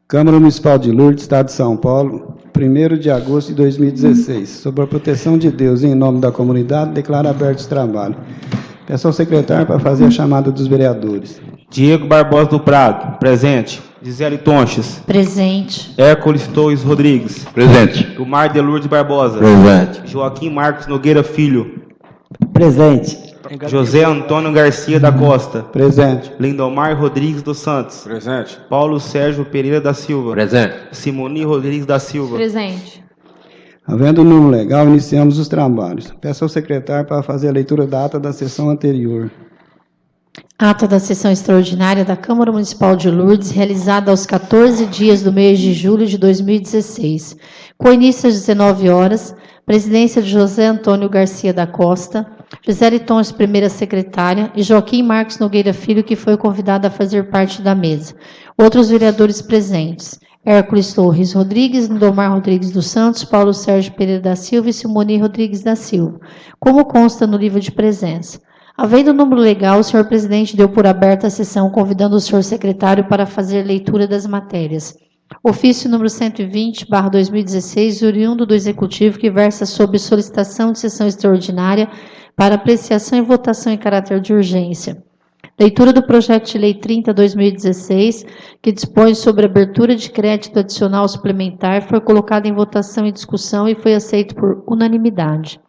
Câmara Municipal de Lourdes, Estado de São Paulo, 1º de agosto de 2016. Sobre a proteção de Deus em nome da comunidade, declara aberto esse trabalho. Peço ao secretário para fazer a chamada dos vereadores. Diego Barbosa do Prado, presente. Gisele Tonches. Presente. Hércules Torres Rodrigues. Presente. Gilmar de Lourdes Barbosa. Presente. Joaquim Marcos Nogueira Filho. Presente. José Antônio Garcia da Costa. Presente. Lindomar Rodrigues dos Santos. Presente. Paulo Sérgio Pereira da Silva. Presente. Simoni Rodrigues da Silva. Presente. Havendo o número legal, iniciamos os trabalhos. Peço ao secretário para fazer a leitura da ata da sessão anterior. Ata da sessão extraordinária da Câmara Municipal de Lourdes, realizada aos 14 dias do mês de julho de 2016. Com início às 19 horas, presidência de José Antônio Garcia da Costa, Gisele Tonches, primeira secretária, e Joaquim Marcos Nogueira Filho, que foi convidado a fazer parte da mesa. Outros vereadores presentes: Hércules Torres Rodrigues, Lindomar Rodrigues dos Santos, Paulo Sérgio Pereira da Silva e Simoni Rodrigues da Silva, como consta no livro de presença. Havendo o número legal, o senhor presidente deu por aberta a sessão, convidando o senhor secretário para fazer leitura das matérias. Ofício número 120/2016, oriundo do Executivo, que versa sobre solicitação de sessão extraordinária para apreciação e votação em caráter de urgência. Leitura do projeto de lei 30/2016, que dispõe sobre abertura de crédito adicional suplementar, foi colocado em votação e discussão e foi aceito por unanimidade.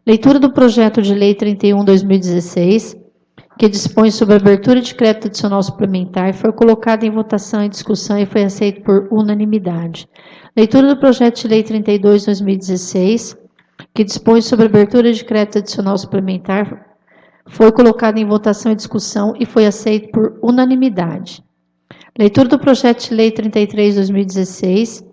Leitura do projeto de lei 31/2016, que dispõe sobre a abertura de crédito adicional suplementar, foi colocado em votação e discussão e foi aceito por unanimidade. Leitura do projeto de lei 32/2016, que dispõe sobre a abertura de crédito adicional suplementar, foi colocado em votação e discussão e foi aceito por unanimidade. Leitura do projeto de lei 33/2016,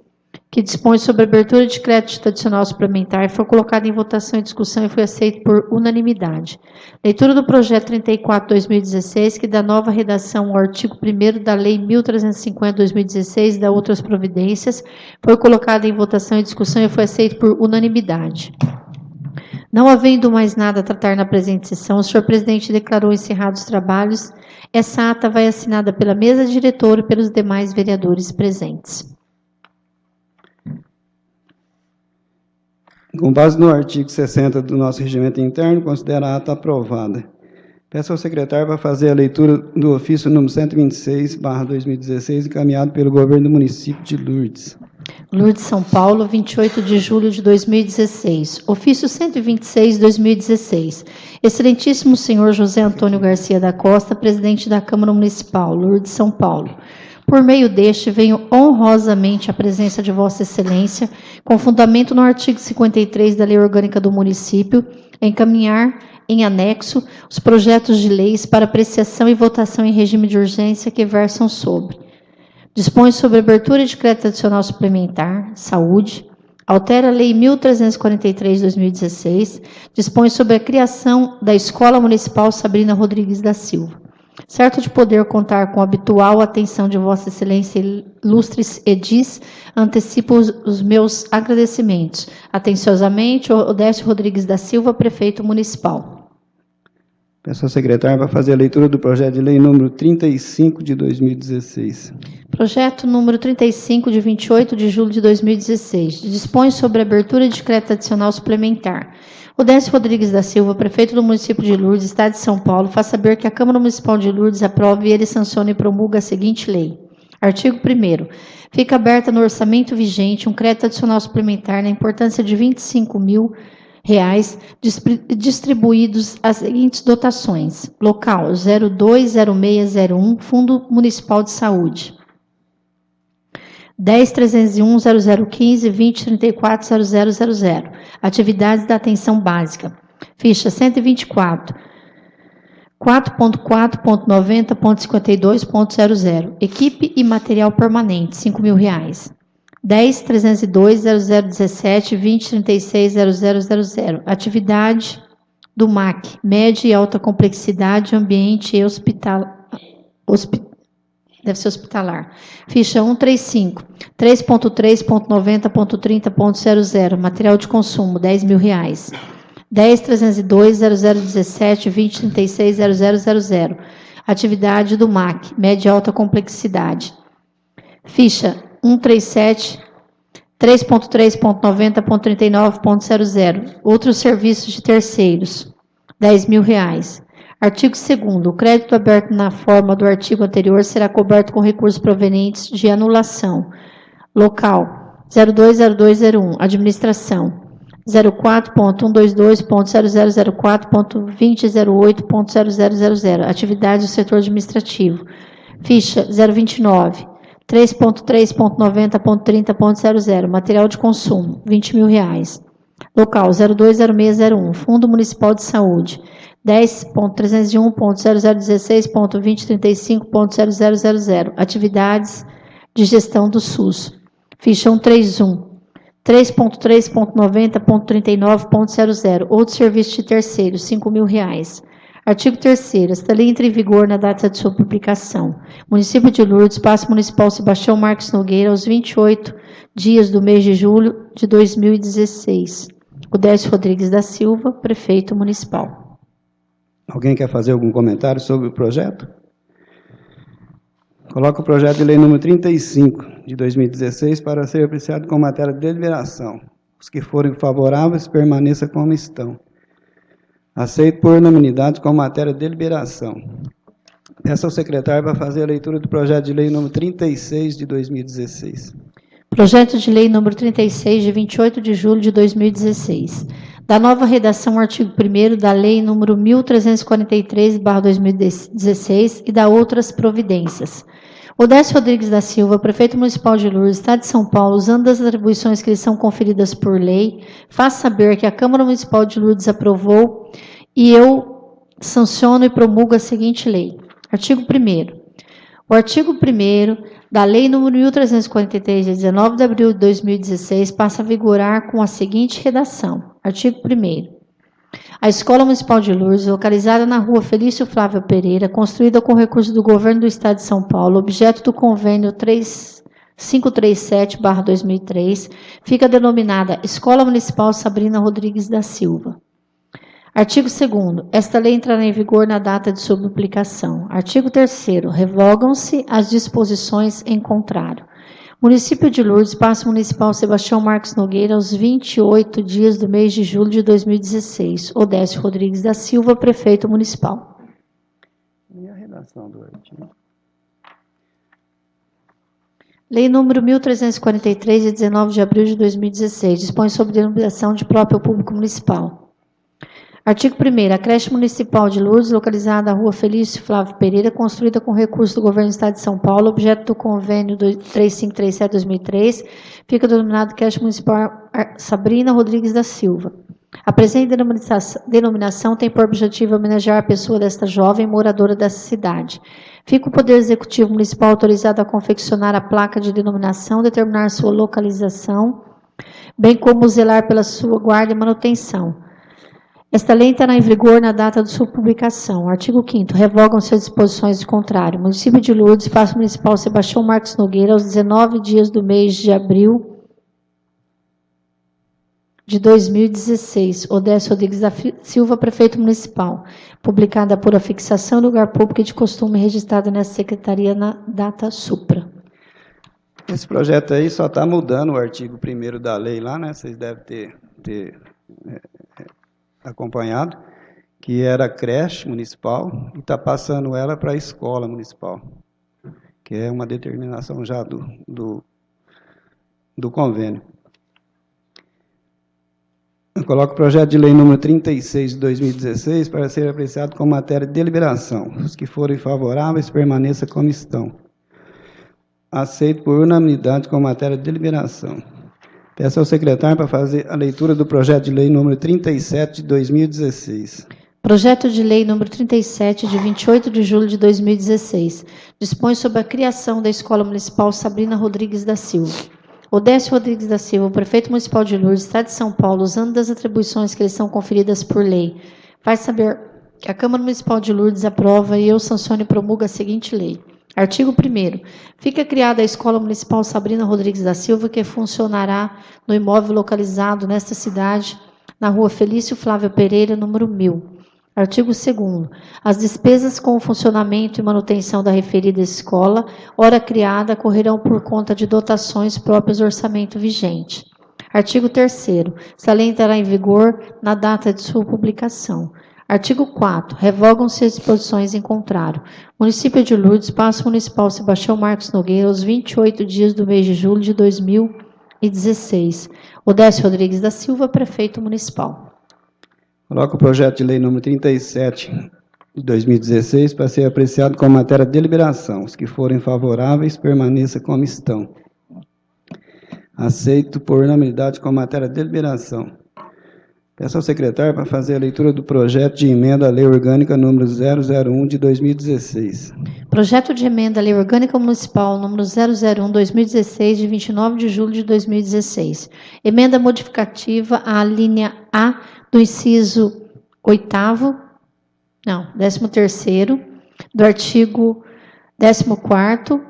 que dispõe sobre a abertura de crédito adicional suplementar, foi colocado em votação e discussão e foi aceito por unanimidade. Leitura do projeto 34/2016, que dá nova redação ao artigo 1º da Lei 1350/2016 e da outras providências, foi colocado em votação e discussão e foi aceito por unanimidade. Não havendo mais nada a tratar na presente sessão, o senhor presidente declarou encerrados os trabalhos. Essa ata vai assinada pela mesa diretora e pelos demais vereadores presentes. Com base no artigo 60 do nosso regimento interno, considero a ata aprovada. Peço ao secretário para fazer a leitura do ofício número 126/2016, encaminhado pelo governo do município de Lourdes. Lourdes, São Paulo, 28 de julho de 2016. Ofício 126/2016. Excelentíssimo senhor José Antônio Garcia da Costa, presidente da Câmara Municipal, Lourdes, São Paulo. Por meio deste, venho honrosamente à presença de Vossa Excelência, com fundamento no artigo 53 da Lei Orgânica do Município, encaminhar em anexo os projetos de leis para apreciação e votação em regime de urgência que versam sobre: dispõe sobre abertura de crédito adicional suplementar, saúde; altera a Lei 1343/2016, dispõe sobre a criação da Escola Municipal Sabrina Rodrigues da Silva. Certo de poder contar com a habitual atenção de Vossa Excelência ilustres edis, antecipo os meus agradecimentos. Atenciosamente, Odécio Rodrigues da Silva, prefeito municipal. Peço ao secretário para fazer a leitura do projeto de lei número 35 de 2016. Projeto número 35, de 28 de julho de 2016. Dispõe sobre a abertura de crédito adicional suplementar. Odécio Rodrigues da Silva, prefeito do município de Lourdes, Estado de São Paulo, faz saber que a Câmara Municipal de Lourdes aprove e ele sanciona e promulga a seguinte lei. Artigo 1º. Fica aberta no orçamento vigente um crédito adicional suplementar na importância de R$ 25.000, distribuídos as seguintes dotações: local 020601, Fundo Municipal de Saúde, 10.301.0015, 20.34.0000. Atividades da atenção básica. Ficha 124, 4.4.90.52.00. Equipe e material permanente, R$ 5.000. 10.302.0017, 20.36.0000. Atividade do MAC, média e alta complexidade, ambiente e deve ser hospitalar. Ficha 135, 3.3.90.30.00, material de consumo, R$ 10.000. 10.302.0017, 20.36.0000. Atividade do MAC, média e alta complexidade. Ficha 137, 3.3.90.39.00. Outros serviços de terceiros, R$10.000. Artigo 2º. O crédito aberto na forma do artigo anterior será coberto com recursos provenientes de anulação. Local 020201. Administração 04.122.0004.2008.0000. Atividades do setor administrativo. Ficha 029. 3.3.90.30.00. Material de consumo, R$20.000. Local 020601. Fundo Municipal de Saúde. 10.301.0016.2035.0000. Atividades de gestão do SUS. Ficha 131. 3.3.90.39.00. Outros serviços de terceiros, R$5.000. Artigo 3º. Esta lei entra em vigor na data de sua publicação. Município de Lourdes, Espaço Municipal Sebastião Marques Nogueira, aos 28 dias do mês de julho de 2016. Odécio Rodrigues da Silva, Prefeito Municipal. Alguém quer fazer algum comentário sobre o projeto? Coloco o projeto de lei número 35, de 2016, para ser apreciado com matéria de deliberação. Os que forem favoráveis, permaneça como estão. Aceito por unanimidade com matéria de deliberação. Peço ao secretário para fazer a leitura do projeto de lei número 36, de 2016. Projeto de lei número 36, de 28 de julho de 2016. Da nova redação, artigo 1º da lei número 1343/2016 e da outras providências. Odécio Rodrigues da Silva, Prefeito Municipal de Lourdes, Estado de São Paulo, usando as atribuições que lhe são conferidas por lei, faz saber que a Câmara Municipal de Lourdes aprovou e eu sanciono e promulgo a seguinte lei. Artigo 1º. O artigo 1º da Lei nº 1343, de 19 de abril de 2016, passa a vigorar com a seguinte redação. Artigo 1º. A Escola Municipal de Lourdes, localizada na rua Felício Flávio Pereira, construída com recursos do Governo do Estado de São Paulo, objeto do convênio 537/2003, fica denominada Escola Municipal Sabrina Rodrigues da Silva. Artigo 2º. Esta lei entrará em vigor na data de sua publicação. Artigo 3º. Revogam-se as disposições em contrário. Município de Lourdes, Espaço Municipal Sebastião Marques Nogueira, aos 28 dias do mês de julho de 2016. Odécio Rodrigues da Silva, Prefeito Municipal. E a redação do artigo? Lei número 1343, de 19 de abril de 2016, dispõe sobre denominação de próprio público municipal. Artigo 1º. A creche municipal de Lourdes, localizada na rua Felício Flávio Pereira, construída com recursos do Governo do Estado de São Paulo, objeto do convênio 3537/2003, fica denominada creche municipal Sabrina Rodrigues da Silva. A presente denominação tem por objetivo homenagear a pessoa desta jovem moradora dessa cidade. Fica o Poder Executivo Municipal autorizado a confeccionar a placa de denominação, determinar sua localização, bem como zelar pela sua guarda e manutenção. Esta lei entrará em vigor na data de sua publicação. Artigo 5º. Revogam-se as disposições de contrário. Município de Lourdes, Espaço Municipal Sebastião Marques Nogueira, aos 19 dias do mês de abril de 2016. Odécio Rodrigues da Silva, Prefeito Municipal. Publicada por afixação em lugar público e de costume registrada nessa secretaria na data supra. Esse projeto aí só está mudando o artigo 1º da lei lá, né? Vocês devem ter acompanhado, que era creche municipal, e está passando ela para a escola municipal, que é uma determinação já do convênio. Eu coloco o projeto de lei número 36 de 2016 para ser apreciado com matéria de deliberação. Os que forem favoráveis, permaneça como estão. Aceito por unanimidade com matéria de deliberação. Peço ao secretário para fazer a leitura do projeto de lei número 37 de 2016. Projeto de lei número 37, de 28 de julho de 2016. Dispõe sobre a criação da Escola Municipal Sabrina Rodrigues da Silva. Odécio Rodrigues da Silva, Prefeito Municipal de Lourdes, Estado de São Paulo, usando das atribuições que lhe são conferidas por lei, faz saber que a Câmara Municipal de Lourdes aprova e eu sanciono e promulgo a seguinte lei. Artigo 1º. Fica criada a Escola Municipal Sabrina Rodrigues da Silva, que funcionará no imóvel localizado nesta cidade, na rua Felício Flávio Pereira, número 1000. Artigo 2º. As despesas com o funcionamento e manutenção da referida escola, ora criada, correrão por conta de dotações próprias do orçamento vigente. Artigo 3º. Esta lei entrará em vigor na data de sua publicação. Artigo 4º. Revogam-se as disposições em contrário. Município de Lourdes, Espaço Municipal Sebastião Marcos Nogueira, aos 28 dias do mês de julho de 2016. Odécio Rodrigues da Silva, Prefeito Municipal. Coloco o projeto de lei número 37 de 2016 para ser apreciado como matéria de deliberação. Os que forem favoráveis, permaneça como estão. Aceito por unanimidade como matéria de deliberação. Peço ao secretário para fazer a leitura do projeto de emenda à Lei Orgânica número 001 de 2016. Projeto de emenda à Lei Orgânica Municipal número 001/2016, de 29 de julho de 2016. Emenda modificativa à linha A do inciso 13º, do artigo 14º,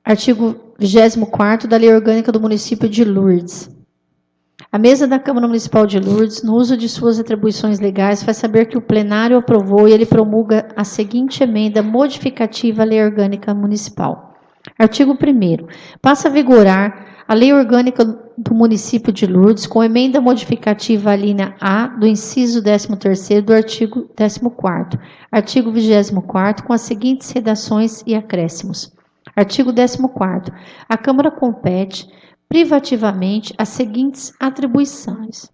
artigo 24º da Lei Orgânica do Município de Lourdes. A mesa da Câmara Municipal de Lourdes, no uso de suas atribuições legais, faz saber que o plenário aprovou e ele promulga a seguinte emenda modificativa à Lei Orgânica Municipal. Artigo 1º. Passa a vigorar a Lei Orgânica do Município de Lourdes, com emenda modificativa à linha A do inciso 13º do artigo 14º. Artigo 24º, com as seguintes redações e acréscimos. Artigo 14º. A Câmara compete privativamente as seguintes atribuições.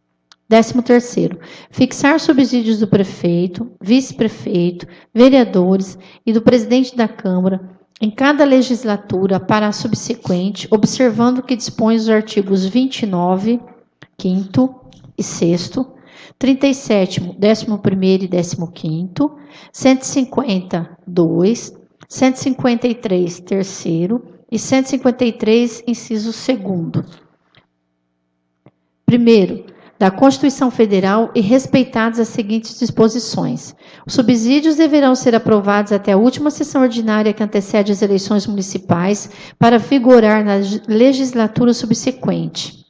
13º. Fixar subsídios do prefeito, vice-prefeito, vereadores e do presidente da Câmara em cada legislatura para a subsequente, observando o que dispõe os artigos 29, 5º e 6º, 37º, 11º e 15º, 152, 153, 3º e 153, inciso 2º. Primeiro, da Constituição Federal e respeitadas as seguintes disposições. Os subsídios deverão ser aprovados até a última sessão ordinária que antecede as eleições municipais para vigorar na legislatura subsequente.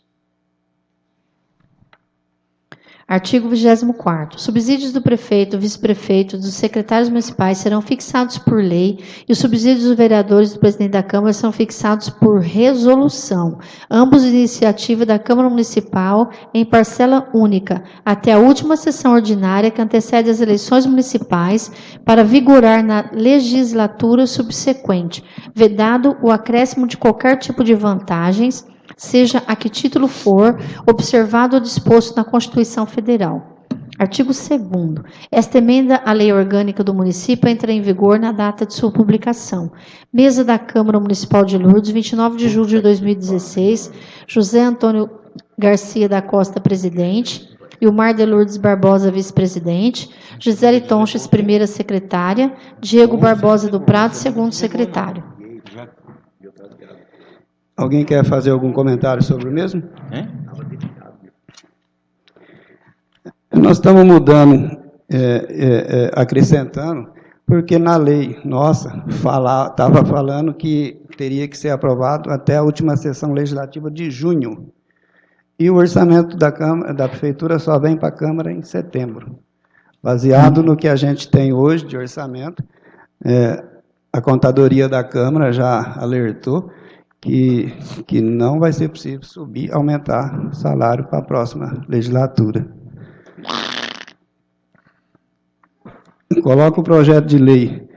Artigo 24º. Subsídios do prefeito, vice-prefeito, dos secretários municipais serão fixados por lei e os subsídios dos vereadores e do presidente da Câmara são fixados por resolução, ambos de iniciativa da Câmara Municipal em parcela única, até a última sessão ordinária que antecede as eleições municipais para vigorar na legislatura subsequente, vedado o acréscimo de qualquer tipo de vantagens, seja a que título for, observado ou disposto na Constituição Federal. Artigo 2º. Esta emenda à Lei Orgânica do Município entra em vigor na data de sua publicação. Mesa da Câmara Municipal de Lourdes, 29 de julho de 2016, José Antônio Garcia da Costa, presidente, Ilmar de Lourdes Barbosa, vice-presidente, Gisele Tonches, primeira secretária, Diego Barbosa do Prado, segundo secretário. Alguém quer fazer algum comentário sobre o mesmo? Nós estamos mudando, acrescentando, porque na lei nossa estava falando que teria que ser aprovado até a última sessão legislativa de junho. E o orçamento da Prefeitura só vem para a Câmara em setembro. Baseado no que a gente tem hoje de orçamento, a Contadoria da Câmara já alertou que não vai ser possível aumentar o salário para a próxima legislatura. Coloco o projeto de lei,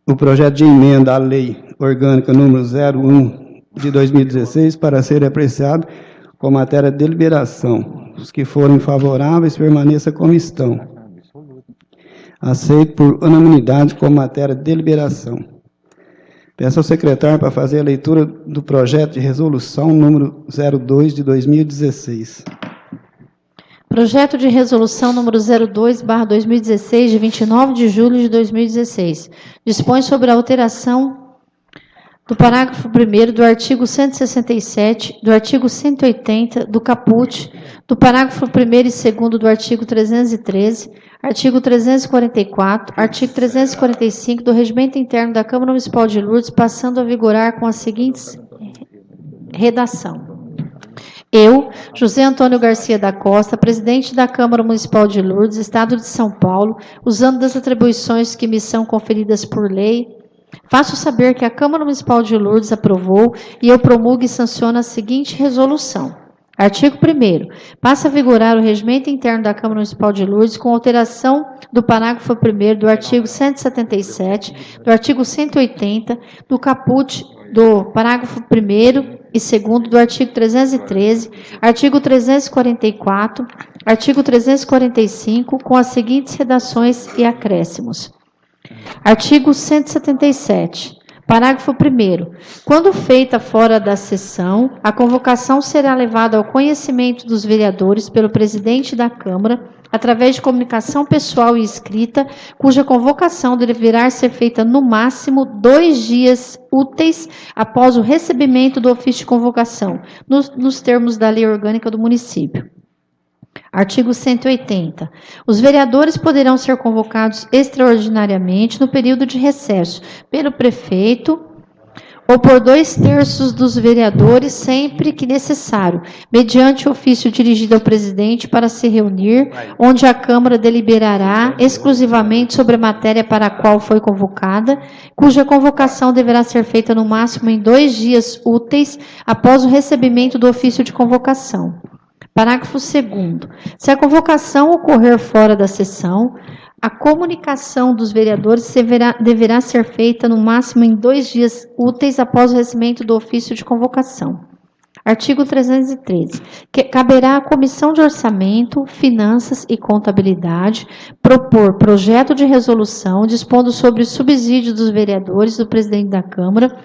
o projeto de emenda à Lei Orgânica número 01 de 2016 para ser apreciado com matéria de deliberação. Os que forem favoráveis, permaneça como estão. Aceito por unanimidade com matéria de deliberação. Peço ao secretário para fazer a leitura do projeto de resolução número 02 de 2016. Projeto de resolução número 02/2016, de 29 de julho de 2016. Dispõe sobre a alteração do parágrafo 1º do artigo 167, do artigo 180, do caput, do parágrafo 1º e 2º do artigo 313, artigo 344, artigo 345 do Regimento Interno da Câmara Municipal de Lourdes, passando a vigorar com as seguintes redação. Eu, José Antônio Garcia da Costa, presidente da Câmara Municipal de Lourdes, Estado de São Paulo, usando das atribuições que me são conferidas por lei, faço saber que a Câmara Municipal de Lourdes aprovou e eu promulgo e sanciono a seguinte resolução. Artigo 1º. Passa a vigorar o regimento interno da Câmara Municipal de Lourdes com alteração do parágrafo 1º do artigo 177, do artigo 180, do caput do parágrafo 1º e 2º do artigo 313, artigo 344, artigo 345, com as seguintes redações e acréscimos. Artigo 177. Parágrafo 1º. Quando feita fora da sessão, a convocação será levada ao conhecimento dos vereadores pelo presidente da Câmara, através de comunicação pessoal e escrita, cuja convocação deverá ser feita no máximo 2 dias úteis após o recebimento do ofício de convocação, nos termos da Lei Orgânica do Município. Artigo 180. Os vereadores poderão ser convocados extraordinariamente no período de recesso pelo prefeito ou por 2/3 dos vereadores, sempre que necessário, mediante ofício dirigido ao presidente para se reunir, onde a Câmara deliberará exclusivamente sobre a matéria para a qual foi convocada, cuja convocação deverá ser feita no máximo em 2 dias úteis após o recebimento do ofício de convocação. Parágrafo 2º. Se a convocação ocorrer fora da sessão, a comunicação dos vereadores deverá ser feita no máximo em 2 dias úteis após o recebimento do ofício de convocação. Artigo 313. Caberá à Comissão de Orçamento, Finanças e Contabilidade propor projeto de resolução dispondo sobre o subsídio dos vereadores do presidente da Câmara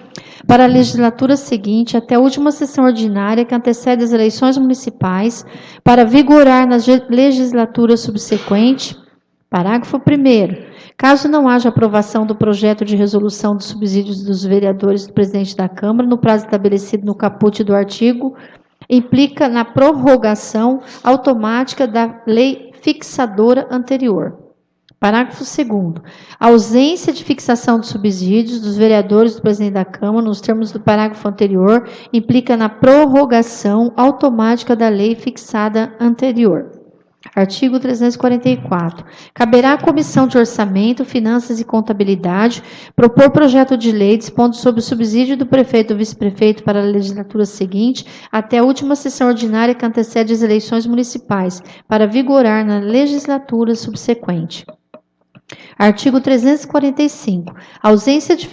para a legislatura seguinte até a última sessão ordinária que antecede as eleições municipais para vigorar na legislatura subsequente. Parágrafo 1º. Caso não haja aprovação do projeto de resolução dos subsídios dos vereadores do presidente da Câmara, no prazo estabelecido no caput do artigo, implica na prorrogação automática da lei fixadora anterior. Parágrafo 2º. A ausência de fixação dos subsídios dos vereadores do presidente da Câmara, nos termos do parágrafo anterior, implica na prorrogação automática da lei fixada anterior. Artigo 344. Caberá à Comissão de Orçamento, Finanças e Contabilidade propor projeto de lei dispondo sobre o subsídio do prefeito ou vice-prefeito para a legislatura seguinte até a última sessão ordinária que antecede as eleições municipais, para vigorar na legislatura subsequente. Artigo 345. A ausência de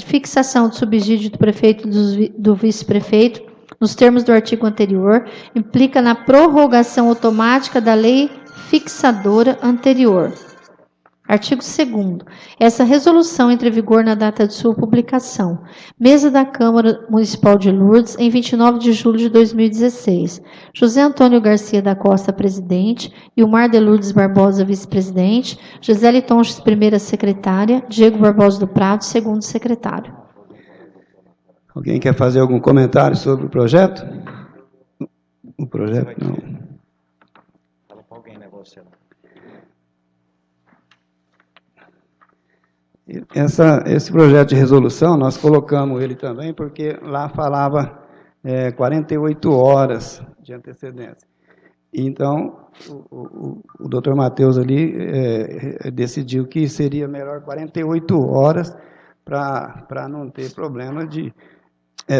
fixação do subsídio do prefeito e do vice-prefeito nos termos do artigo anterior, implica na prorrogação automática da lei fixadora anterior. Artigo 2º. Essa resolução entra em vigor na data de sua publicação. Mesa da Câmara Municipal de Lourdes, em 29 de julho de 2016. José Antônio Garcia da Costa, presidente. Ilmar de Lourdes Barbosa, vice-presidente. Gisele Tonches, primeira secretária. Diego Barbosa do Prado, segundo secretário. Alguém quer fazer algum comentário sobre o projeto? O projeto não. Fala com alguém, negociando. Esse projeto de resolução, nós colocamos ele também porque lá falava 48 horas de antecedência. Então, o doutor Matheus ali decidiu que seria melhor 48 horas para não ter problema de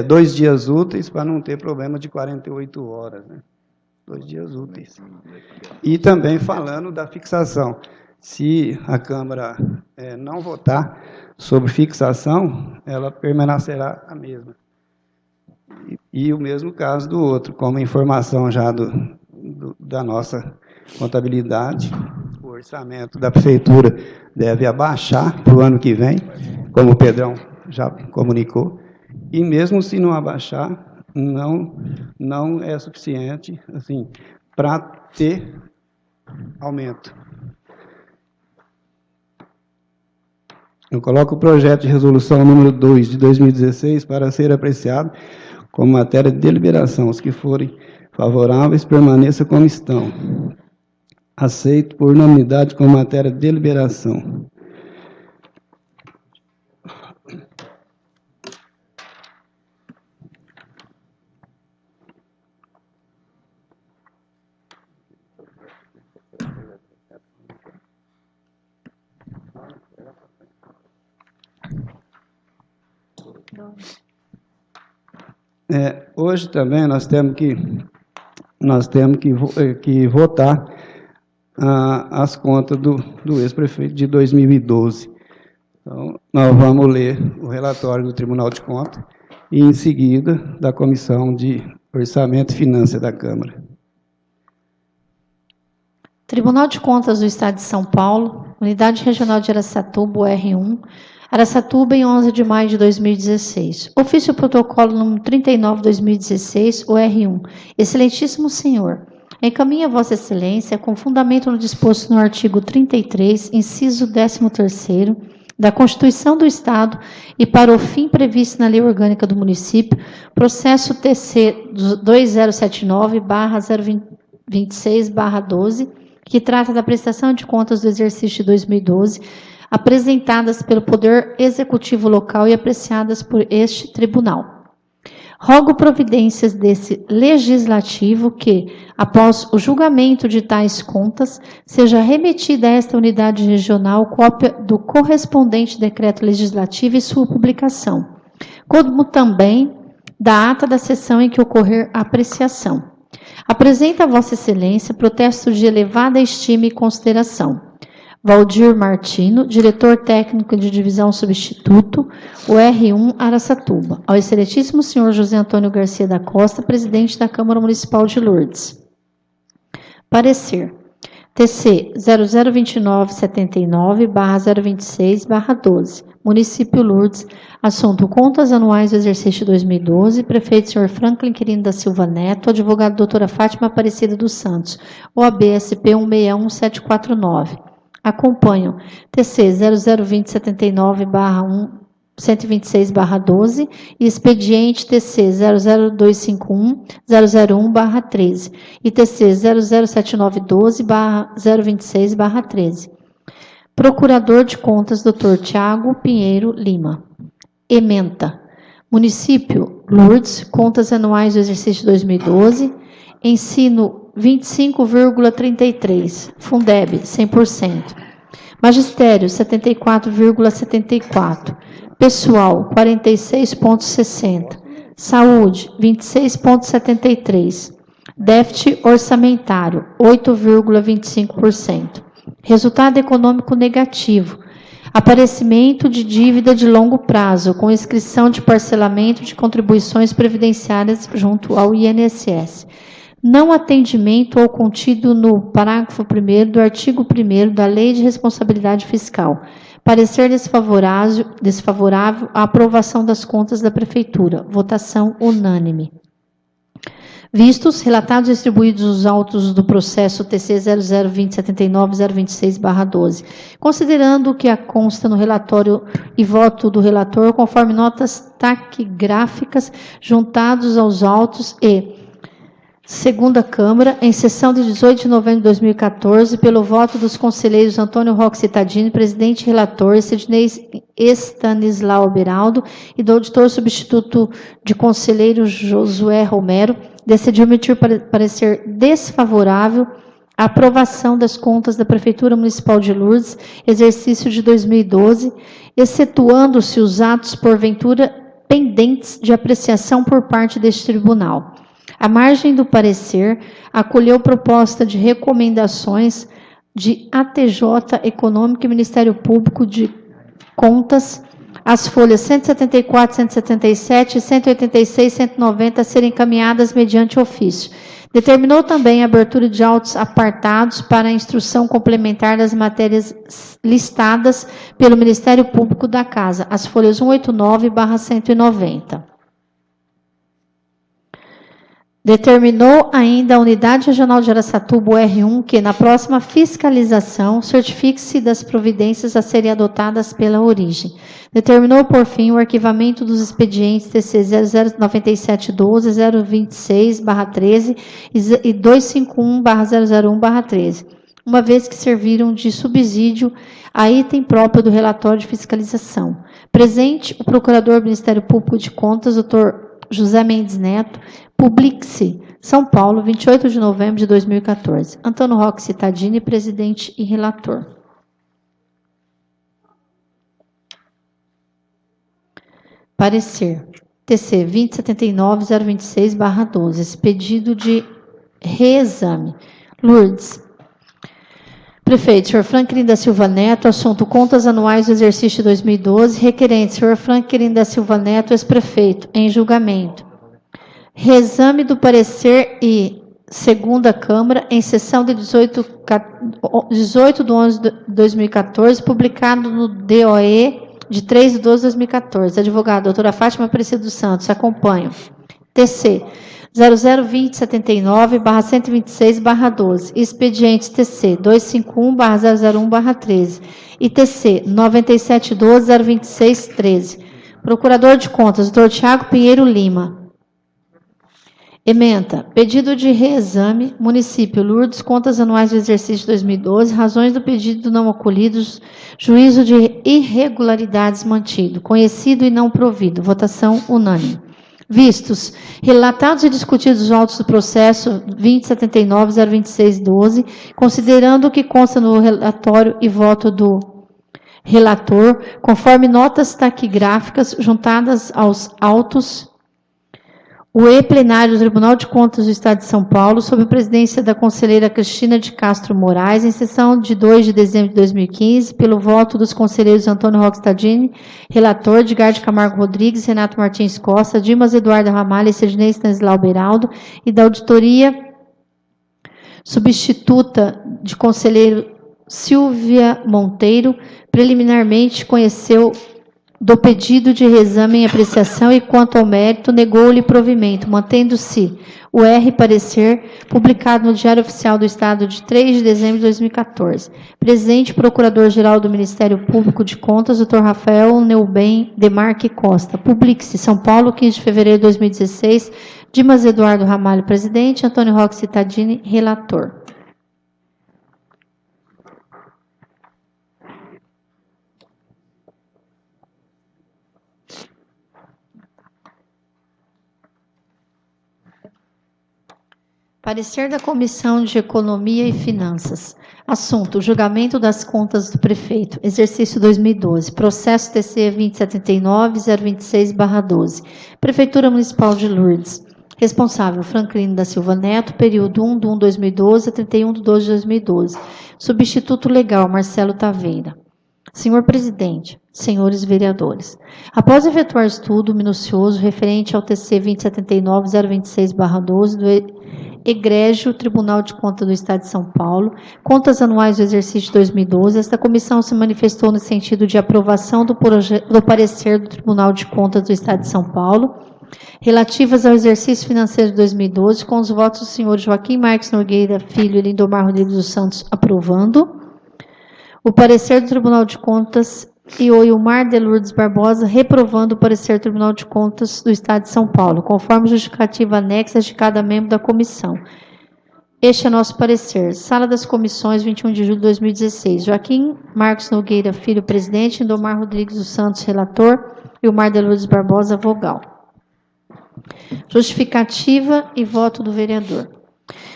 2 dias úteis, para não ter problema de 48 horas. Né? 2 dias úteis. E também falando da fixação. Se a Câmara não votar sobre fixação, ela permanecerá a mesma. E o mesmo caso do outro, como informação já da nossa contabilidade, o orçamento da Prefeitura deve abaixar para o ano que vem, como o Pedrão já comunicou, e mesmo se não abaixar, não é suficiente assim, para ter aumento. Eu coloco o projeto de resolução número 2 de 2016 para ser apreciado como matéria de deliberação. Os que forem favoráveis, permaneça como estão. Aceito por unanimidade como matéria de deliberação. Hoje também nós temos que votar as contas do ex-prefeito de 2012. Então, nós vamos ler o relatório do Tribunal de Contas e, em seguida, da Comissão de Orçamento e Finanças da Câmara. Tribunal de Contas do Estado de São Paulo, Unidade Regional de Araçatuba, R1, Araçatuba, em 11 de maio de 2016. Ofício protocolo número 39/2016, o R1. Excelentíssimo senhor, encaminha a Vossa Excelência, com fundamento no disposto no artigo 33, inciso 13º, da Constituição do Estado e para o fim previsto na Lei Orgânica do Município, processo TC 2079/026/12, que trata da prestação de contas do exercício de 2012, apresentadas pelo Poder Executivo Local e apreciadas por este Tribunal. Rogo providências desse Legislativo que, após o julgamento de tais contas, seja remetida a esta unidade regional cópia do correspondente decreto legislativo e sua publicação, como também da ata da sessão em que ocorrer a apreciação. Apresenta a Vossa Excelência protesto de elevada estima e consideração. Valdir Martino, diretor técnico de divisão substituto, o R1 Araçatuba. Ao excelentíssimo senhor José Antônio Garcia da Costa, presidente da Câmara Municipal de Lourdes. Parecer. TC 002979/026/12. Município Lourdes. Assunto: contas anuais do exercício 2012. Prefeito senhor Franklin Quirino da Silva Neto. Advogado doutora Fátima Aparecida dos Santos. OAB SP 161749. Acompanham TC 002079/126/12 e expediente TC 00251/001/13 e TC 007912/026/13. Procurador de Contas, Dr. Tiago Pinheiro Lima. Ementa. Município Lourdes, contas anuais do exercício 2012, ensino 25,33, Fundeb 100%, Magistério 74,74, Pessoal 46,60, Saúde 26,73, Déficit orçamentário 8,25%, Resultado econômico negativo, aparecimento de dívida de longo prazo com inscrição de parcelamento de contribuições previdenciárias junto ao INSS. Não atendimento ao contido no parágrafo 1º do artigo 1º da Lei de Responsabilidade Fiscal. Parecer desfavorável à aprovação das contas da Prefeitura. Votação unânime. Vistos, relatados e distribuídos os autos do processo TC 002079/026/12, considerando que consta no relatório e voto do relator, conforme notas taquigráficas juntados aos autos e Segunda Câmara, em sessão de 18 de novembro de 2014, pelo voto dos conselheiros Antônio Roque Cittadini, presidente e relator, e Sidney Estanislau Beraldo, e do auditor substituto de conselheiro Josué Romero, decidiu emitir parecer desfavorável à aprovação das contas da Prefeitura Municipal de Lourdes, exercício de 2012, excetuando-se os atos porventura pendentes de apreciação por parte deste tribunal. À margem do parecer, acolheu proposta de recomendações de ATJ Econômica e Ministério Público de Contas, as folhas 174, 177, 186 e 190 a serem encaminhadas mediante ofício. Determinou também a abertura de autos apartados para a instrução complementar das matérias listadas pelo Ministério Público da Casa, as folhas 189/190. Determinou ainda a Unidade Regional de Araçatuba, R1, que, na próxima fiscalização, certifique-se das providências a serem adotadas pela origem. Determinou, por fim, o arquivamento dos expedientes TC 009712, 026/13 e 251/001/13, uma vez que serviram de subsídio a item próprio do relatório de fiscalização. Presente o Procurador do Ministério Público de Contas, Dr. José Mendes Neto, Publique-se, São Paulo, 28 de novembro de 2014. Antônio Roque Cittadini, presidente e relator. Parecer. TC 2079-026/12. Esse pedido de reexame. Lourdes. Prefeito, senhor Franklin da Silva Neto, assunto contas anuais do exercício 2012, requerente, senhor Franklin da Silva Neto, ex-prefeito, em julgamento. Reexame do parecer e segunda Câmara, em sessão de 18 de 11 de 2014, publicado no DOE de 3 de 12 de 2014. Advogada, doutora Fátima Aparecida dos Santos, acompanho. TC 002079/126/12, expedientes TC 251/001/13 e TC 9712/026/13. Procurador de Contas, doutor Tiago Pinheiro Lima. Ementa, pedido de reexame, município Lourdes, contas anuais do exercício 2012, razões do pedido não acolhidos, juízo de irregularidades mantido, conhecido e não provido, votação unânime. Vistos, relatados e discutidos os autos do processo 2079-02612, considerando o que consta no relatório e voto do relator, conforme notas taquigráficas juntadas aos autos, o plenário do Tribunal de Contas do Estado de São Paulo, sob a presidência da conselheira Cristina de Castro Moraes, em sessão de 2 de dezembro de 2015, pelo voto dos conselheiros Antônio Roxtadini, relator, Edgar de Camargo Rodrigues, Renato Martins Costa, Dimas Eduardo Ramalho e Sidnei Stanislau Beraldo, e da auditoria substituta de conselheiro Silvia Monteiro, preliminarmente conheceu do pedido de reexame em apreciação e, quanto ao mérito, negou-lhe provimento, mantendo-se o parecer, publicado no Diário Oficial do Estado de 3 de dezembro de 2014. Presidente Procurador-Geral do Ministério Público de Contas, Dr. Rafael Neuben Demarque Costa. Publique-se, São Paulo, 15 de fevereiro de 2016. Dimas Eduardo Ramalho, presidente. Antônio Roque Cittadini, relator. Parecer da Comissão de Economia e Finanças. Assunto: julgamento das contas do prefeito. Exercício 2012. Processo TC 2079-026/12. Prefeitura Municipal de Lourdes. Responsável: Franklin da Silva Neto, período 1 de 1 de 2012 a 31 de 12 de 2012. Substituto legal: Marcelo Taveira. Senhor presidente, senhores vereadores, após efetuar estudo minucioso referente ao TC 2079-026/12 do Egrégio Tribunal de Contas do Estado de São Paulo, contas anuais do exercício 2012, esta comissão se manifestou no sentido de aprovação do parecer do Tribunal de Contas do Estado de São Paulo, relativas ao exercício financeiro de 2012, com os votos dos senhores Joaquim Marques Nogueira Filho e Lindomar Rodrigues dos Santos aprovando, o parecer do Tribunal de Contas e o Ilmar de Lourdes Barbosa reprovando o parecer do Tribunal de Contas do Estado de São Paulo, conforme justificativa anexa de cada membro da comissão. Este é nosso parecer. Sala das Comissões, 21 de julho de 2016. Joaquim Marcos Nogueira Filho, presidente, Lindomar Rodrigues dos Santos, relator, e Ilmar de Lourdes Barbosa, vogal. Justificativa e voto do vereador.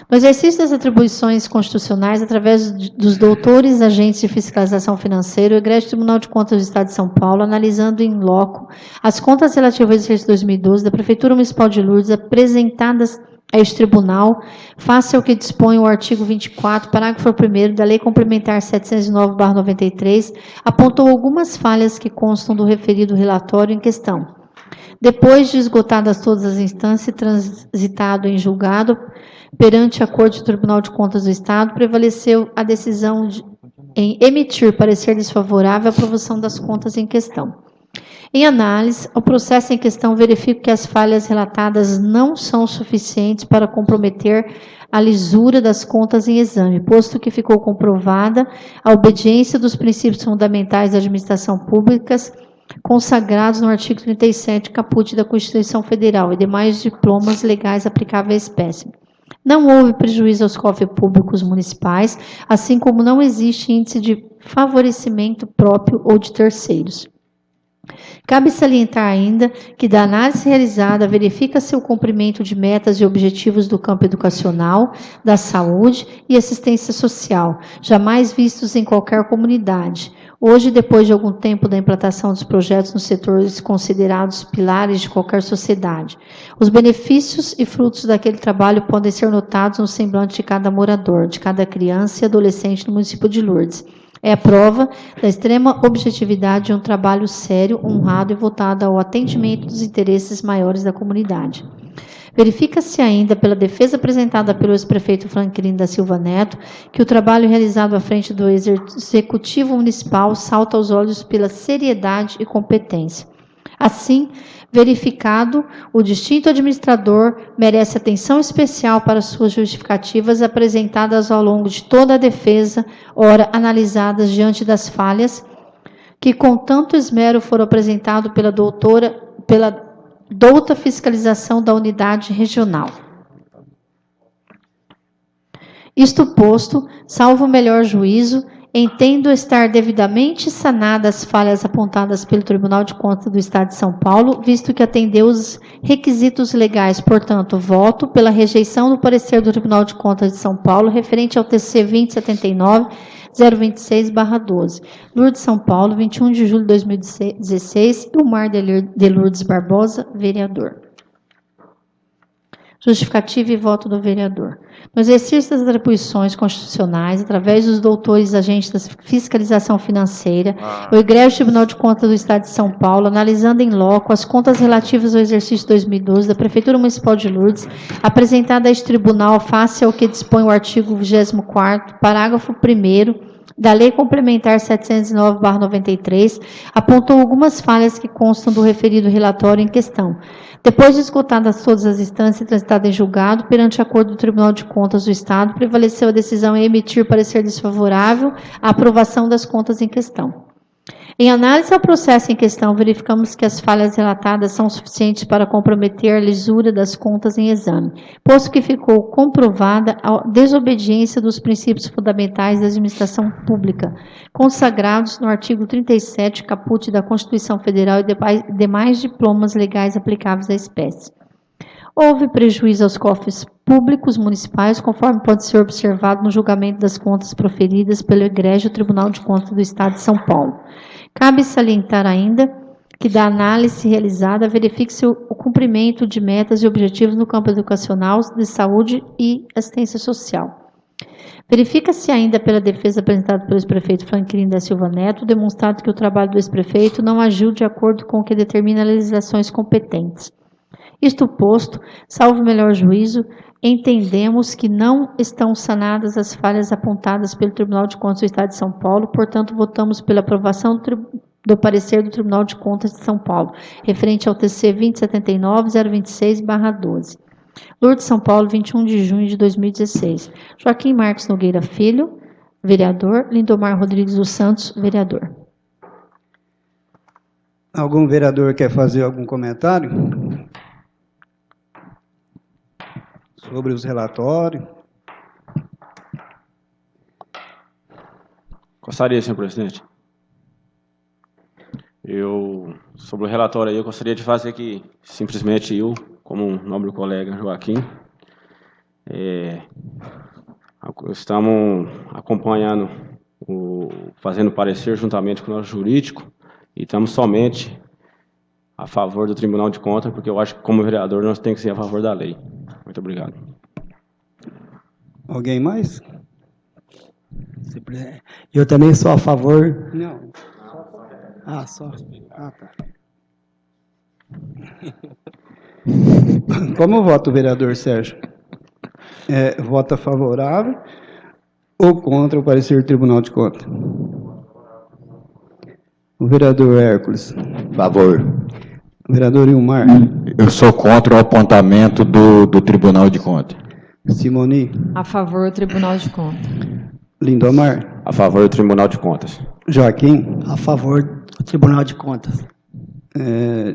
No exercício das atribuições constitucionais, através dos doutores agentes de fiscalização financeira, o Egrégio Tribunal de Contas do Estado de São Paulo, analisando em loco as contas relativas ao exercício 2012 da Prefeitura Municipal de Lourdes, apresentadas a este tribunal, face ao que dispõe o artigo 24, parágrafo 1º da Lei Complementar 709/93, apontou algumas falhas que constam do referido relatório em questão. Depois de esgotadas todas as instâncias e transitado em julgado, perante a Corte do Tribunal de Contas do Estado, prevaleceu a decisão em emitir parecer desfavorável à aprovação das contas em questão. Em análise, o processo em questão verifica que as falhas relatadas não são suficientes para comprometer a lisura das contas em exame, posto que ficou comprovada a obediência dos princípios fundamentais da administração pública consagrados no artigo 37, caput da Constituição Federal e demais diplomas legais aplicáveis à espécie. Não houve prejuízo aos cofres públicos municipais, assim como não existe índice de favorecimento próprio ou de terceiros. Cabe salientar ainda que, da análise realizada, verifica-se o cumprimento de metas e objetivos do campo educacional, da saúde e assistência social, jamais vistos em qualquer comunidade. Hoje, depois de algum tempo da implantação dos projetos nos setores considerados pilares de qualquer sociedade, os benefícios e frutos daquele trabalho podem ser notados no semblante de cada morador, de cada criança e adolescente no município de Lourdes. É a prova da extrema objetividade de um trabalho sério, honrado e voltado ao atendimento dos interesses maiores da comunidade. Verifica-se ainda, pela defesa apresentada pelo ex-prefeito Franklin da Silva Neto, que o trabalho realizado à frente do Executivo Municipal salta aos olhos pela seriedade e competência. Assim, verificado, o distinto administrador merece atenção especial para suas justificativas apresentadas ao longo de toda a defesa, ora analisadas diante das falhas, que com tanto esmero foram apresentadas pela douta fiscalização da unidade regional. Isto posto, salvo o melhor juízo, entendo estar devidamente sanadas as falhas apontadas pelo Tribunal de Contas do Estado de São Paulo, visto que atendeu os requisitos legais. Portanto, voto pela rejeição do parecer do Tribunal de Contas de São Paulo referente ao TC 2079-026/12. Lourdes, São Paulo, 21 de julho de 2016. Ilmar de Lourdes Barbosa, vereador. Justificativa e voto do vereador. No exercício das atribuições constitucionais, através dos doutores agentes da fiscalização financeira, o egrégio Tribunal de Contas do Estado de São Paulo, analisando em loco as contas relativas ao exercício 2012 da Prefeitura Municipal de Lourdes, apresentada a este tribunal face ao que dispõe o artigo 24º, parágrafo 1º, da Lei Complementar 709/93, apontou algumas falhas que constam do referido relatório em questão. Depois de esgotadas todas as instâncias e transitado em julgado, perante acordo do Tribunal de Contas do Estado, prevaleceu a decisão em emitir parecer desfavorável à aprovação das contas em questão. Em análise ao processo em questão, verificamos que as falhas relatadas são suficientes para comprometer a lisura das contas em exame, posto que ficou comprovada a desobediência dos princípios fundamentais da administração pública, consagrados no artigo 37, caput da Constituição Federal e demais diplomas legais aplicáveis à espécie. Houve prejuízo aos cofres públicos municipais, conforme pode ser observado no julgamento das contas proferidas pelo egrégio Tribunal de Contas do Estado de São Paulo. Cabe salientar ainda que, da análise realizada, verifique-se o cumprimento de metas e objetivos no campo educacional, de saúde e assistência social. Verifica-se ainda, pela defesa apresentada pelo ex-prefeito Franklin da Silva Neto, demonstrado que o trabalho do ex-prefeito não agiu de acordo com o que determina as legislações competentes. Isto posto, salvo o melhor juízo, entendemos que não estão sanadas as falhas apontadas pelo Tribunal de Contas do Estado de São Paulo, portanto, votamos pela aprovação do parecer do Tribunal de Contas de São Paulo, referente ao TC 2079-026/12. Lourdes, São Paulo, 21 de junho de 2016. Joaquim Marques Nogueira Filho, vereador. Lindomar Rodrigues dos Santos, vereador. Algum vereador quer fazer algum comentário sobre os relatórios? Gostaria, senhor presidente. Sobre o relatório aí, eu gostaria de fazer que, simplesmente eu, como um nobre colega Joaquim, estamos acompanhando, fazendo parecer juntamente com o nosso jurídico, e estamos somente a favor do Tribunal de Contas, porque eu acho que, como vereador, nós temos que ser a favor da lei. Muito obrigado. Alguém mais? Eu também sou a favor. Não. Só. Tá. Como vota o vereador Sérgio? Vota favorável ou contra o parecer do Tribunal de Contas? O vereador Hércules. Favor. O vereador Ilmar. Eu sou contra o apontamento do Tribunal de Contas. Simoni. A favor do Tribunal de Contas. Lindomar. A favor do Tribunal de Contas. Joaquim. A favor do Tribunal de Contas.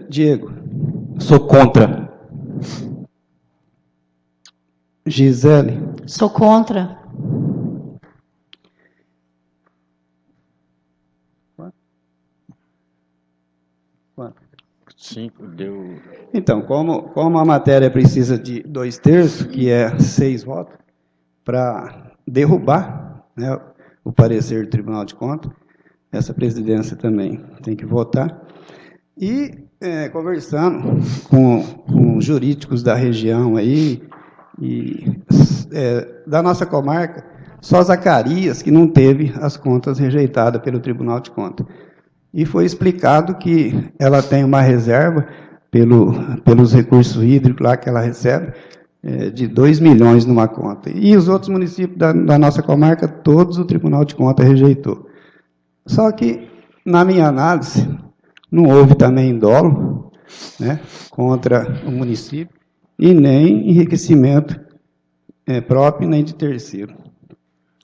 Diego. Sou contra. Gisele. Sou contra. 5, deu. Então, como a matéria precisa de 2/3, que é 6 votos, para derrubar, né, o parecer do Tribunal de Contas, essa presidência também tem que votar. E conversando com jurídicos da região aí, da nossa comarca, só Zacarias que não teve as contas rejeitadas pelo Tribunal de Contas. E foi explicado que ela tem uma reserva pelos recursos hídricos lá que ela recebe, de 2 milhões numa conta. E os outros municípios da nossa comarca, todos o Tribunal de Contas rejeitou. Só que, na minha análise, não houve também dolo, né, contra o município, e nem enriquecimento próprio, nem de terceiro.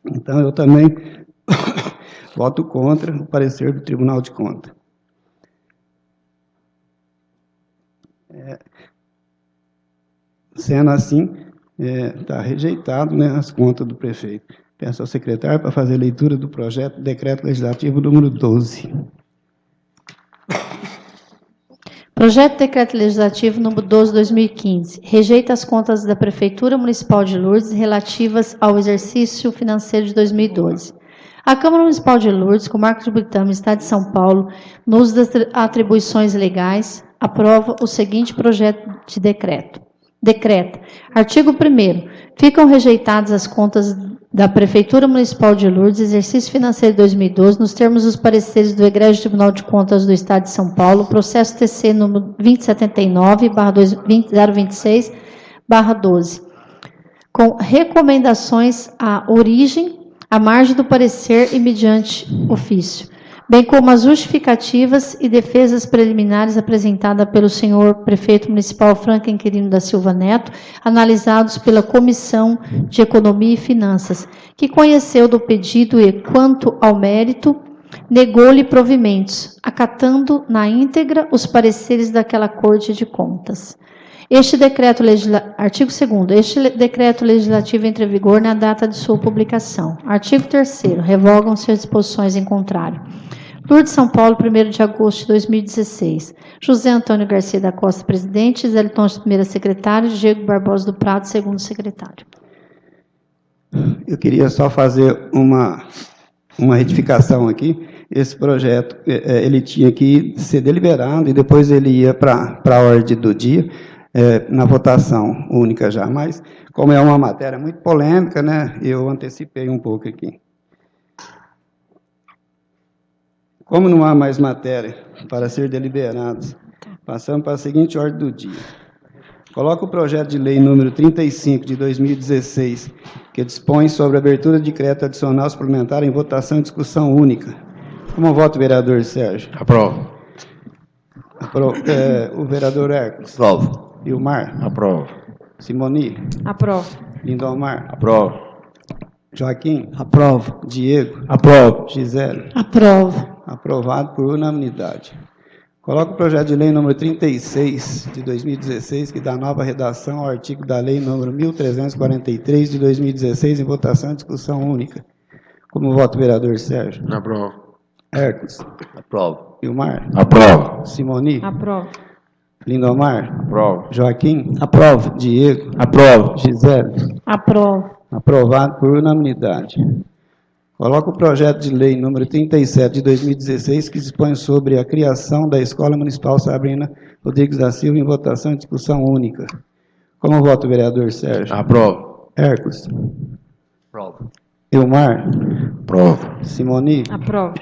Então, eu também voto contra o parecer do Tribunal de Contas. Sendo assim, está rejeitado, né, as contas do prefeito. Peço ao secretário para fazer leitura do projeto de decreto legislativo número 12. Projeto de Decreto Legislativo número 12/2015. Rejeita as contas da Prefeitura Municipal de Lourdes relativas ao exercício financeiro de 2012. A Câmara Municipal de Lourdes, Comarca de Buritama, Estado de São Paulo, no uso das atribuições legais, aprova o seguinte projeto de decreto. Decreta. Artigo 1º. Ficam rejeitadas as contas da Prefeitura Municipal de Lourdes, exercício financeiro de 2012, nos termos dos pareceres do Egrégio Tribunal de Contas do Estado de São Paulo, processo TC número 2079/026/12, com recomendações à origem, à margem do parecer e mediante ofício, bem como as justificativas e defesas preliminares apresentadas pelo senhor prefeito municipal Franklin Quirino da Silva Neto, analisados pela Comissão de Economia e Finanças, que conheceu do pedido e, quanto ao mérito, negou-lhe provimentos, acatando na íntegra os pareceres daquela Corte de Contas. Artigo 2º. Este decreto legislativo entra em vigor na data de sua publicação. Artigo 3º. Revogam-se as disposições em contrário. Lourdes, São Paulo, 1º de agosto de 2016. José Antônio Garcia da Costa, presidente. Zé Liton, primeira secretária. Diego Barbosa do Prado, segundo secretário. Eu queria só fazer uma retificação aqui. Esse projeto, ele tinha que ser deliberado e depois ele ia para a ordem do dia, na votação única já. Mas, como é uma matéria muito polêmica, né, eu antecipei um pouco aqui. Como não há mais matéria para ser deliberados, passamos para a seguinte ordem do dia. Coloca o projeto de lei número 35 de 2016, que dispõe sobre a abertura de decreto adicional suplementar em votação e discussão única. Como voto, vereador Sérgio? Aprovo. O vereador Hércules? Aprovo. Vilmar? Aprovo. Simoni? Aprovo. Lindomar? Aprovo. Joaquim? Aprovo. Diego? Aprovo. Gisele? Aprovo. Aprovado por unanimidade. Coloca o projeto de lei número 36, de 2016, que dá nova redação ao artigo da lei número 1343, de 2016, em votação e discussão única. Como voto, vereador Sérgio? Aprovo. Hércules? Aprovo. Vilmar? Aprovo. Simoni? Aprovo. Lindomar? Aprovo. Joaquim? Aprovo. Diego? Aprovo. Gisele? Aprovo. Aprovado por unanimidade. Coloca o projeto de lei número 37 de 2016, que dispõe sobre a criação da Escola Municipal Sabrina Rodrigues da Silva em votação e discussão única. Como voto, vereador Sérgio? Aprovo. Hércules? Aprovo. Vilmar? Aprovo. Simoni? Aprovo.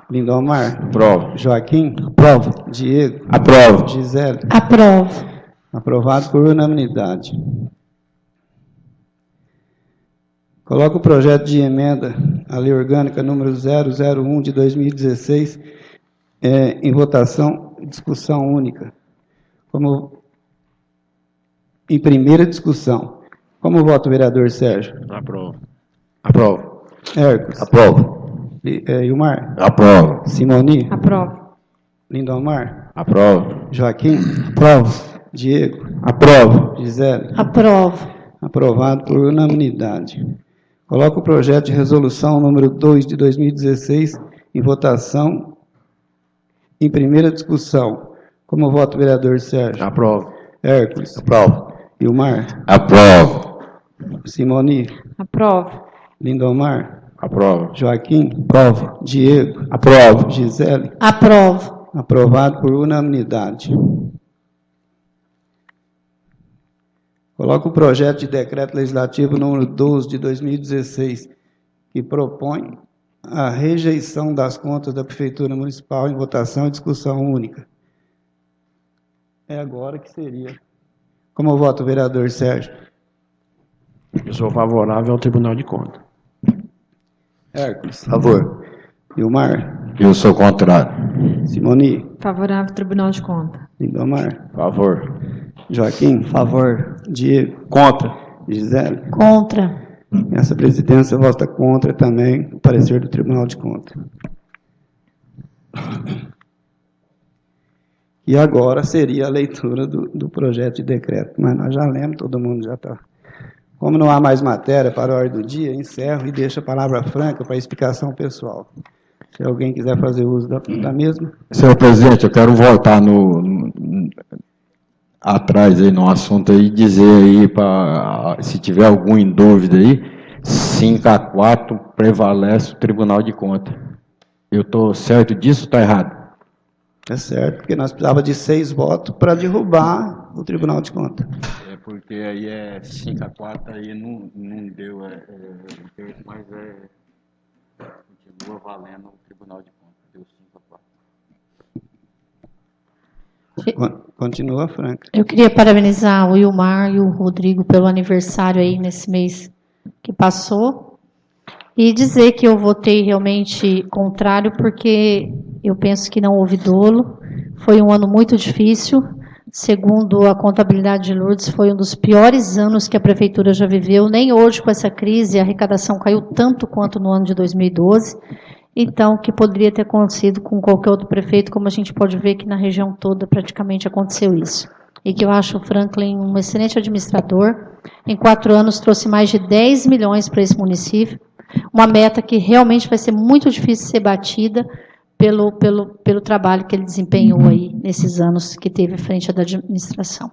Lindomar? Aprovo. Joaquim? Aprovo. Diego? Aprovo. Gisele? Aprovo. Aprovado por unanimidade. Coloca o projeto de emenda à Lei Orgânica número 001 de 2016 em votação e discussão única. Em primeira discussão. Como voto, vereador Sérgio? Aprovo. Aprovo. Hércules? Aprovo. Ilmar? Aprovo. Simoni? Aprovo. Lindomar? Aprovo. Joaquim? Aprovo. Diego? Aprovo. Gisele? Aprovo. Aprovado por unanimidade. Coloca o projeto de resolução número 2 de 2016 em votação em primeira discussão. Como voto, vereador Sérgio? Aprovo. Hércules? Aprovo. Vilmar? Aprovo. Simoni? Aprovo. Lindomar? Aprovo. Joaquim? Aprovo. Diego? Aprovo. Gisele? Aprovo. Aprovado por unanimidade. Coloco o projeto de decreto legislativo número 12 de 2016, que propõe a rejeição das contas da Prefeitura Municipal em votação e discussão única. É agora que seria. Como voto, vereador Sérgio? Eu sou favorável ao Tribunal de Contas. Hércules? Favor. Vilmar? Eu sou contrário. Favorável Simoni? ao Tribunal de Contas. Lindomar? Favor. Joaquim? Favor. Diego? Contra. Gisele? Contra. Essa presidência vota contra também o parecer do Tribunal de Contas. E agora seria a leitura do projeto de decreto. Mas nós já lemos, todo mundo já está. Como não há mais matéria para a ordem do dia, encerro e deixo a palavra franca para a explicação pessoal. Se alguém quiser fazer uso da mesma. Senhor presidente, eu quero voltar atrás aí no assunto aí, dizer aí, se tiver algum em dúvida aí, 5-4 prevalece o Tribunal de Contas. Eu estou certo disso ou está errado? É certo, porque nós precisávamos de 6 votos para derrubar o Tribunal de Contas. É porque aí é 5-4, aí não deu, mas continua valendo o Tribunal de Contas, deu 5-4. Continua, Franca. Eu queria parabenizar o Wilmar e o Rodrigo pelo aniversário aí nesse mês que passou e dizer que eu votei realmente contrário porque eu penso que não houve dolo. Foi um ano muito difícil. Segundo a contabilidade de Lourdes, foi um dos piores anos que a prefeitura já viveu. Nem hoje, com essa crise, a arrecadação caiu tanto quanto no ano de 2012. Então, que poderia ter acontecido com qualquer outro prefeito, como a gente pode ver que na região toda praticamente aconteceu isso. E que eu acho o Franklin um excelente administrador. Em 4 anos trouxe mais de 10 milhões para esse município. Uma meta que realmente vai ser muito difícil de ser batida pelo trabalho que ele desempenhou aí nesses anos que teve à frente da administração.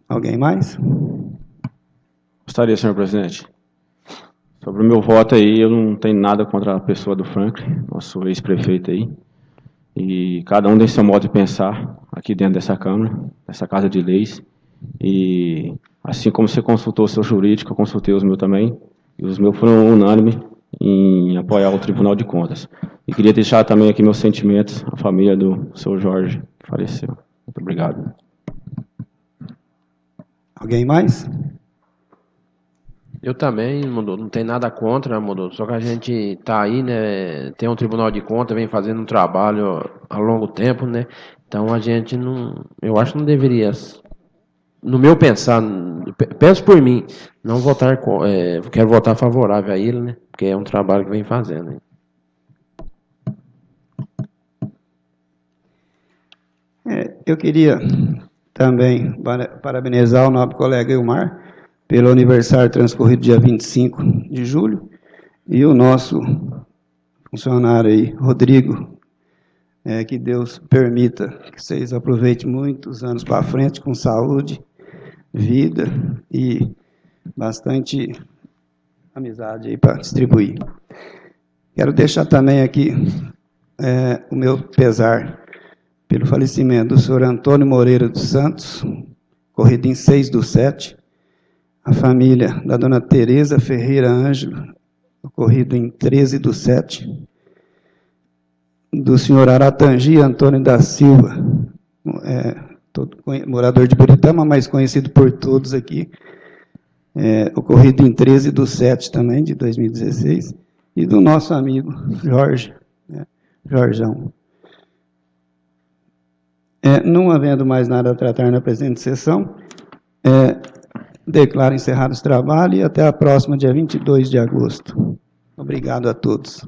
Alguém mais? Gostaria, senhor presidente. Sobre o meu voto aí, eu não tenho nada contra a pessoa do Franklin, nosso ex-prefeito aí. E cada um tem seu modo de pensar aqui dentro dessa Câmara, dessa Casa de Leis. E assim como você consultou o seu jurídico, eu consultei os meus também. E os meus foram unânimes em apoiar o Tribunal de Contas. E queria deixar também aqui meus sentimentos à família do seu Jorge, que faleceu. Muito obrigado. Alguém mais? Eu também, não tem nada contra, só que a gente está aí, né, tem um Tribunal de Contas, vem fazendo um trabalho há longo tempo, né, então a gente não, eu acho que não deveria, no meu pensar, penso por mim, não votar, quero votar favorável a ele, né, porque é um trabalho que vem fazendo. Eu queria também parabenizar o nobre colega Ilmar pelo aniversário transcorrido dia 25 de julho, e o nosso funcionário aí, Rodrigo, que Deus permita que vocês aproveitem muitos anos para frente com saúde, vida e bastante amizade aí para distribuir. Quero deixar também aqui o meu pesar pelo falecimento do senhor Antônio Moreira dos Santos, ocorrido em 6/7, a família da dona Tereza Ferreira Ângelo, ocorrido em 13/7, do senhor Aratangi Antônio da Silva, morador de Buritama, mas conhecido por todos aqui, ocorrido em 13/7 também, de 2016, e do nosso amigo Jorge, Jorjão. Não havendo mais nada a tratar na presente sessão, declaro encerrado esse trabalho e até a próxima, dia 22 de agosto. Obrigado a todos.